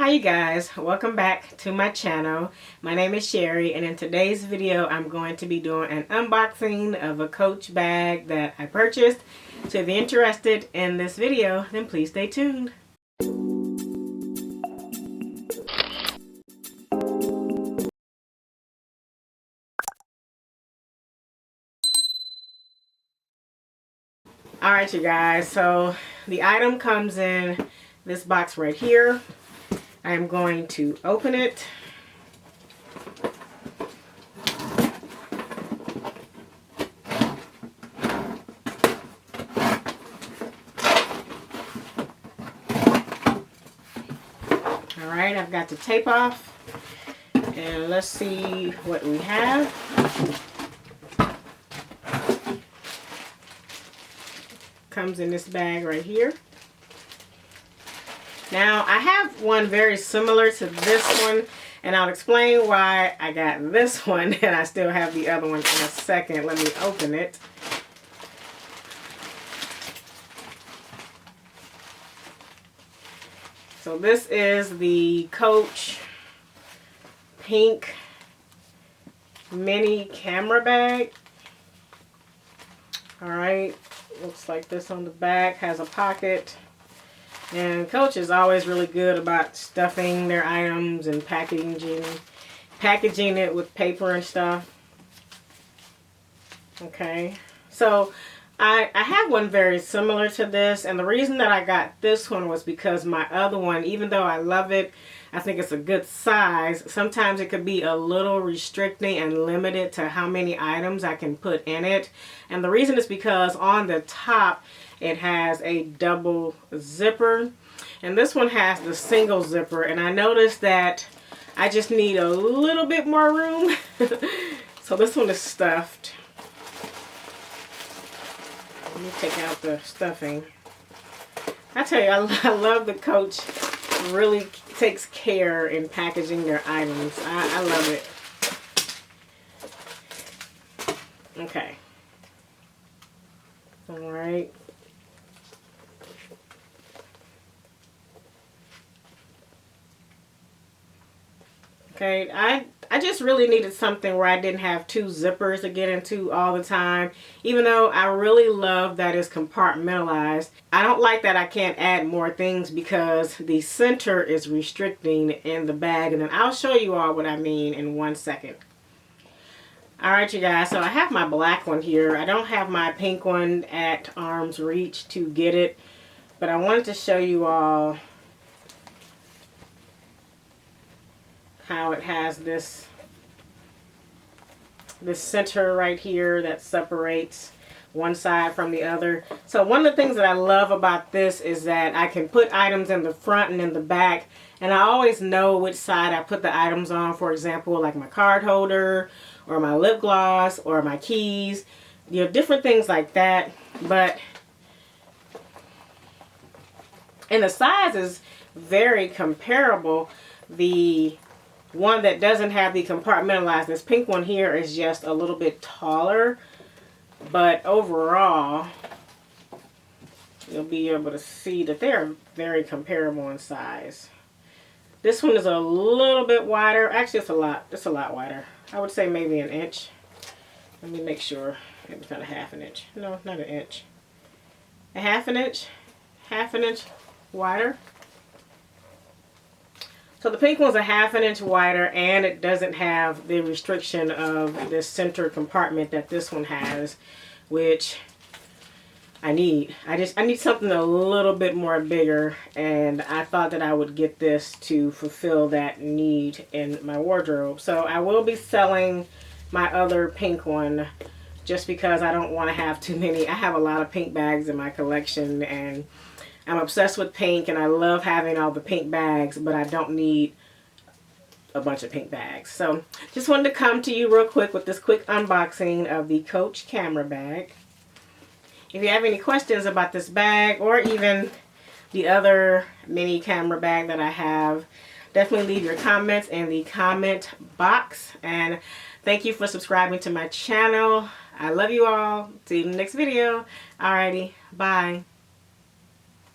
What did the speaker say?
Hi you guys, welcome back to my channel. My name is Sherry, and in today's video I'm going to be doing an unboxing of a Coach bag that I purchased. So if you're interested in this video, then please stay tuned. Alright you guys, so the item comes in this box right here. I'm going to open it. Alright, I've got the tape off. And let's see what we have. Comes in this bag right here. Now I have one very similar to this one, and I'll explain why I got this one and I still have the other one in a second. Let me open it. So this is the Coach pink mini camera bag. Alright, looks like this on the back, has a pocket. And Coach is always really good about stuffing their items and packaging it with paper and stuff. Okay, so I have one very similar to this, and the reason that I got this one was because my other one, even though I love it, I think it's a good size, sometimes it could be a little restricting and limited to how many items I can put in it. And the reason is because on the top it has a double zipper, and this one has the single zipper, and I noticed that I just need a little bit more room. So this one is stuffed. Let me take out the stuffing. I tell you, I love the Coach. Really takes care in packaging their items. I love it. Okay. All right. Okay, I just really needed something where I didn't have two zippers to get into all the time. Even though I really love that it's compartmentalized, I don't like that I can't add more things because the center is restricting in the bag. And then I'll show you all what I mean in 1 second. Alright you guys, so I have my black one here. I don't have my pink one at arm's reach to get it, but I wanted to show you all how it has this center right here that separates one side from the other. So one of the things that I love about this is that I can put items in the front and in the back, and I always know which side I put the items on. For example, like my card holder or my lip gloss or my keys, you know, different things like that. And the size is very comparable. The one that doesn't have the compartmentalized, this pink one here, is just a little bit taller, but overall you'll be able to see that they're very comparable in size. This one is a little bit wider. Actually, it's a lot wider. I would say maybe an inch. Let me make sure it's not a half an inch. No, not an inch. A half an inch wider. So the pink one's a half an inch wider, and it doesn't have the restriction of this center compartment that this one has, which I need. I need something a little bit more bigger, and I thought that I would get this to fulfill that need in my wardrobe. So I will be selling my other pink one just because I don't want to have too many. I have a lot of pink bags in my collection, and I'm obsessed with pink, and I love having all the pink bags, but I don't need a bunch of pink bags. So just wanted to come to you real quick with this quick unboxing of the Coach camera bag. If you have any questions about this bag or even the other mini camera bag that I have, definitely leave your comments in the comment box. And thank you for subscribing to my channel. I love you all. See you in the next video. Alrighty, bye.